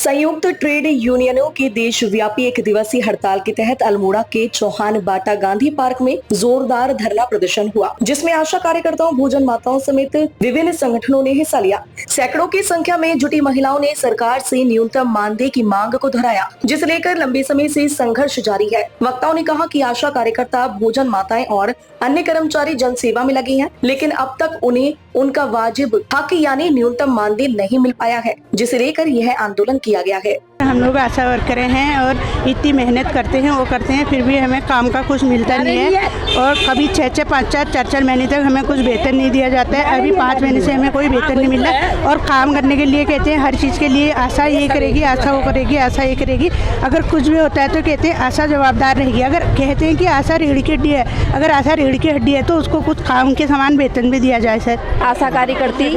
संयुक्त ट्रेड यूनियनों की देशव्यापी एक दिवसीय हड़ताल के तहत अल्मोड़ा के चौहान बाटा गांधी पार्क में जोरदार धरना प्रदर्शन हुआ, जिसमें आशा कार्यकर्ताओं, भोजन माताओं समेत विभिन्न संगठनों ने हिस्सा लिया। सैकड़ों की संख्या में जुटी महिलाओं ने सरकार से न्यूनतम मानदेय की मांग को दोहराया, जिसे लेकर लंबे समय से संघर्ष जारी है। वक्ताओं ने कहा कि आशा कार्यकर्ता, भोजन माताएं और अन्य कर्मचारी जन सेवा में लगे हैं, लेकिन अब तक उन्हें उनका वाजिब हक यानी न्यूनतम मानदेय नहीं मिल पाया है, जिसे लेकर यह आंदोलन किया गया है। हम लोग आशा वर्करें हैं और इतनी मेहनत करते हैं, वो करते हैं, फिर भी हमें काम का कुछ मिलता नहीं है और कभी 6-6, 5-4, 4-4 महीने तक हमें कुछ वेतन नहीं दिया जाता है। अभी 5 महीने से हमें कोई वेतन नहीं मिल रहा है और काम करने के लिए कहते हैं हर चीज़ के लिए आशा ये करेगी, आशा वो करेगी, आशा ये करेगी। अगर कुछ भी होता है तो कहते हैं आशा जवाबदार रहेगी। अगर कहते हैं कि आशा रीढ़ की हड्डी है, अगर आशा रीढ़ की हड्डी है तो उसको कुछ काम के समान वेतन भी दिया जाए। सर, आशा कार्यकर्ती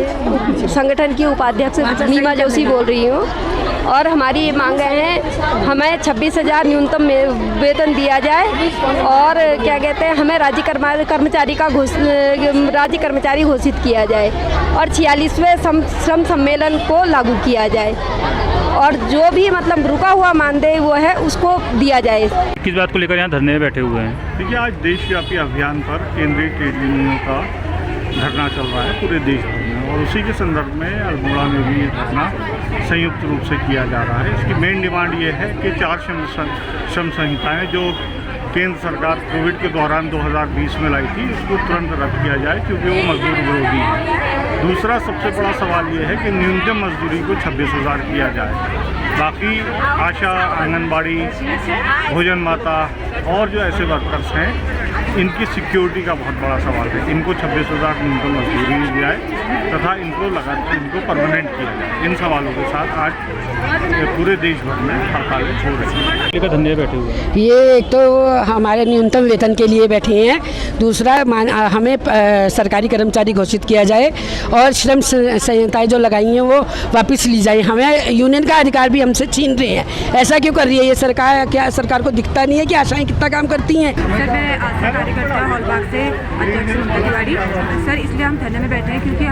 संगठन की उपाध्यक्ष नीमा जोशी बोल रही हूँ और हमारी ये मांगे हैं, हमें 26,000 न्यूनतम वेतन दिया जाए और क्या कहते हैं हमें राज्य कर्मचारी घोषित किया जाए और 46वें श्रम सम्मेलन को लागू किया जाए और जो भी मतलब रुका हुआ मानदेय वो है उसको दिया जाए। किस बात को लेकर यहाँ धरने में बैठे हुए हैं? देखिए, आज देशव्यापी अभियान पर केंद्रीय ट्रेड यूनियनों का धरना चल रहा है पूरे देश भर में और उसी के संदर्भ में अल्मोड़ा में भी ये धरना संयुक्त रूप से किया जा रहा है। इसकी मेन डिमांड ये है कि 4 श्रम संहिताएँ जो केंद्र सरकार कोविड के दौरान 2020 में लाई थी, उसको तुरंत रद्द किया जाए क्योंकि वो मजदूर विरोधी है। दूसरा सबसे बड़ा सवाल ये है कि न्यूनतम मजदूरी को 26,000 किया जाए। बाकी आशा, आंगनबाड़ी, भोजन माता और जो ऐसे वर्कर्स हैं, इनकी सिक्योरिटी का बहुत बड़ा सवाल है। इनको 26,000 न्यूनतम मजदूरी दी जाए तथा इनको परमानेंट किया जाए। इन सवालों के साथ आज पूरे देश भर में हड़तालें हो रही हैं। धरने में बैठे हुए हैं। ये एक तो हमारे न्यूनतम वेतन के लिए बैठे हैं, दूसरा हमें सरकारी कर्मचारी घोषित किया जाए और श्रम संहिताएं जो लगाई हैं वो वापस ली जाए। हमें यूनियन का अधिकार भी हमसे छीन रहे हैं। ऐसा क्यों कर रही है ये सरकार? क्या सरकार को दिखता नहीं है कि आशाएं कितना काम करती हैं? सर, मैं आशा कार्यकर्ता हॉलबाग से अध्यक्ष ममता तिवारी। सर, इसलिए हम धरने में बैठे हैं क्योंकि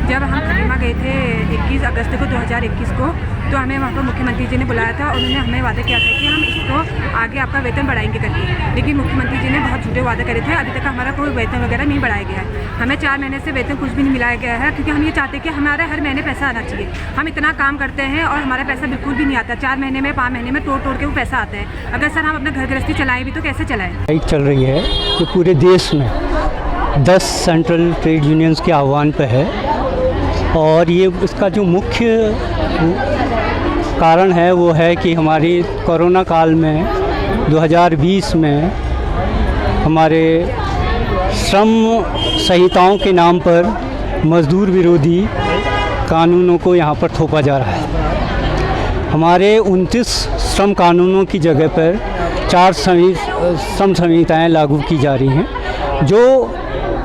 जब हम खलीमा गए थे 21 अगस्त को 2021 को, तो हमें वहाँ पर मुख्यमंत्री जी ने बुलाया था और उन्होंने हमें वादा किया था कि हम इसको आगे आपका वेतन बढ़ाएंगे करके, लेकिन मुख्यमंत्री जी ने बहुत झूठे वादे करे थे। अभी तक हमारा कोई वेतन वगैरह नहीं बढ़ाया गया है। हमें 4 महीने से वेतन कुछ भी नहीं मिलाया गया है क्योंकि हम ये चाहते हैं कि हमारा हर महीने पैसा आना चाहिए। हम इतना काम करते हैं और हमारा पैसा बिल्कुल भी नहीं आता। 4 महीने में, 5 महीने में तोड़ के वो पैसा आता है। अगर सर हम अपना घर गृहस्थी चलाएं भी तो कैसे चलाएं? स्ट्राइक चल रही है जो पूरे देश में 10 सेंट्रल ट्रेड यूनियंस के आह्वान पर है और ये इसका जो मुख्य कारण है वो है कि हमारी कोरोना काल में 2020 में हमारे श्रम संहिताओं के नाम पर मजदूर विरोधी कानूनों को यहाँ पर थोपा जा रहा है। हमारे 29 श्रम कानूनों की जगह पर 4 श्रम संहिताएँ लागू की जा रही हैं, जो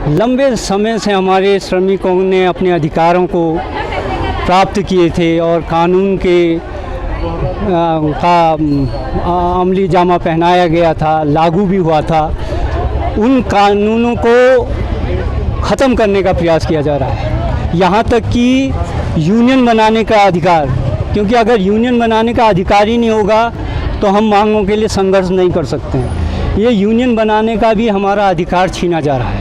लंबे समय से हमारे श्रमिकों ने अपने अधिकारों को प्राप्त किए थे और कानून के का अमली जामा पहनाया गया था, लागू भी हुआ था। उन कानूनों को ख़त्म करने का प्रयास किया जा रहा है, यहाँ तक कि यूनियन बनाने का अधिकार, क्योंकि अगर यूनियन बनाने का अधिकार ही नहीं होगा तो हम मांगों के लिए संघर्ष नहीं कर सकते हैं। ये यूनियन बनाने का भी हमारा अधिकार छीना जा रहा है।